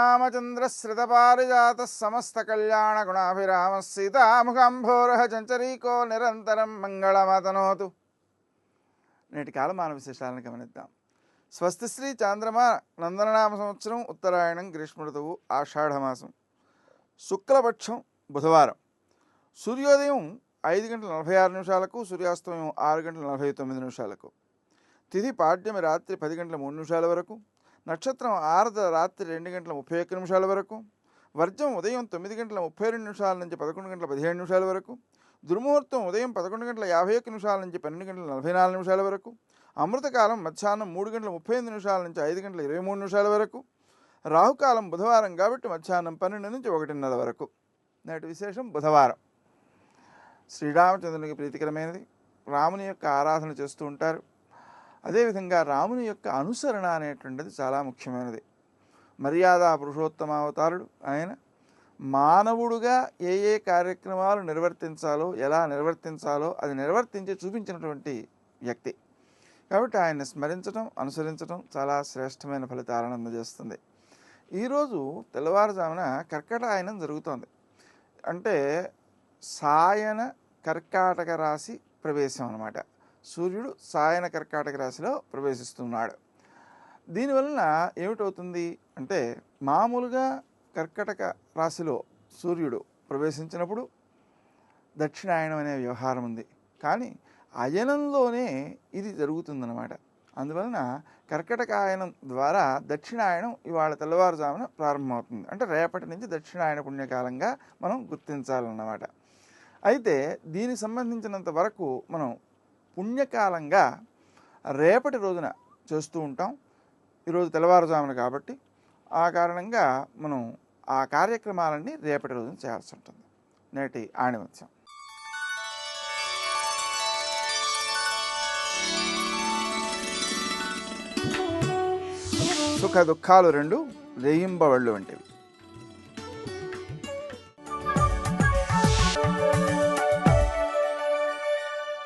శ్రీరామచంద్రశ్రితపారిజాత సమస్త కళ్యాణ గుణాభిరామ సీతాముఖంభోరహ చంచరీకో నిరంతరం మంగళమతనోతు. నేటి కాలమాన విశేషాలను గమనిద్దాం. స్వస్తి శ్రీ చాంద్రమా నందననామ సంవత్సరం ఉత్తరాయణం గ్రీష్మ ఋతువు ఆషాఢమాసం శుక్లపక్షం బుధవారం. సూర్యోదయం 5:46 సూర్యాస్తమయం 6:49. తిథి పాడ్యమి రాత్రి 10:03 వరకు. నక్షత్రం ఆర్ద్ర రాత్రి 2:31 వరకు. వర్జం ఉదయం 9:32 నుంచి 11:17 వరకు. దుర్ముహూర్తం ఉదయం 11:51 నుంచి 12:44 వరకు. అమృతకాలం మధ్యాహ్నం 3:35 నుంచి 5:23 వరకు. రాహుకాలం బుధవారం కాబట్టి మధ్యాహ్నం 12 నుంచి 1:30 వరకు. నేటి విశేషం బుధవారం. శ్రీరామచంద్రునికి ప్రీతికరమైనది. రాముని యొక్క ఆరాధన చేస్తూ ఉంటారు. అదేవిధంగా రాముని యొక్క అనుసరణ అనేటువంటిది చాలా ముఖ్యమైనది. మర్యాద పురుషోత్తమావతారుడు ఆయన. మానవుడుగా ఏ ఏ కార్యక్రమాలు నిర్వర్తించాలో, ఎలా నిర్వర్తించాలో అది నిర్వర్తించి చూపించినటువంటి వ్యక్తి కాబట్టి ఆయన్ని స్మరించడం, అనుసరించడం చాలా శ్రేష్టమైన ఫలితాలను అందజేస్తుంది. ఈరోజు తెల్లవారుజామున కర్కటాయనం జరుగుతోంది. అంటే సాయన కర్కాటక రాశి ప్రవేశం అన్నమాట. సూర్యుడు సాయన కర్కాటక రాశిలో ప్రవేశిస్తున్నాడు. దీనివలన ఏమిటవుతుంది అంటే, మామూలుగా కర్కటక రాశిలో సూర్యుడు ప్రవేశించినప్పుడు దక్షిణాయనం అనే వ్యవహారం ఉంది. కానీ అయనంలోనే ఇది జరుగుతుందన్నమాట. అందువలన కర్కటకాయనం ద్వారా దక్షిణాయనం ఇవాళ తెల్లవారుజామున ప్రారంభమవుతుంది. అంటే రేపటి నుంచి దక్షిణాయన పుణ్యకాలంగా మనం గుర్తించాలన్నమాట. అయితే దీనికి సంబంధించినంత వరకు మనం పుణ్యకాలంగా రేపటి రోజున చేస్తూ ఉంటాం. ఈరోజు తెల్లవారుజామున కాబట్టి ఆ కారణంగా మనం ఆ కార్యక్రమాలన్నీ రేపటి రోజున చేయాల్సి ఉంటుంది. నేటి ఆణిమత్యం. సుఖ దుఃఖాలు రెండు రేయింబవళ్ళు వంటివి.